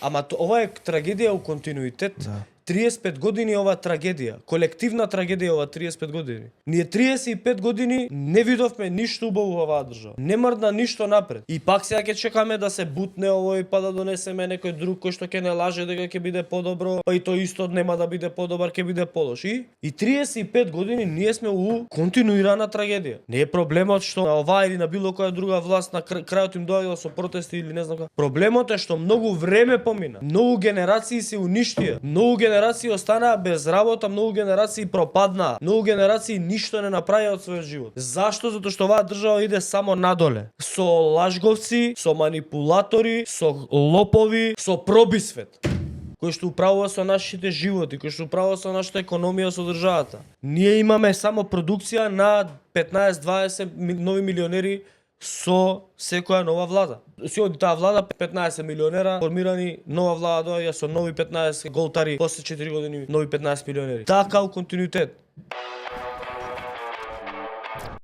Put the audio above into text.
Ама ова е трагедија у континуитет. 35 години ова трагедија, колективна трагедија ова 35 години. Ние 35 години не видовме ништо убаво во оваа држава. Не мрдна ништо напред. И пак сега ќе чекаме да се бутне овој па да донесеме некој друг кој што ќе не лаже дека ќе биде подобро, па и тој исто нема да биде подобар, ќе биде полош. И 35 години ние сме у континуирана трагедија. Не е проблемот што на оваа или на било која друга власт на крајот им доаѓа со протести или не знам како. Проблемот е што многу време помина. Многу генерации се уништија. Многу генерации останаа без работа, многу генерации пропаднаа. Многу генерации ништо не направија од својот живот. Зашто? Затоа што оваа држава иде само надоле. Со лажговци, со манипулатори, со лопови, со пробисвет кој што управува со нашите животи, кој што управува со нашата економија, со државата. Ние имаме само продукција на 15-20 нови милионери со секоја нова влада. Си оди таа влада, 15 милионера формирани, нова влада доаѓа со нови 15 голтари, после 4 години нови 15 милионери. Така у континуитет.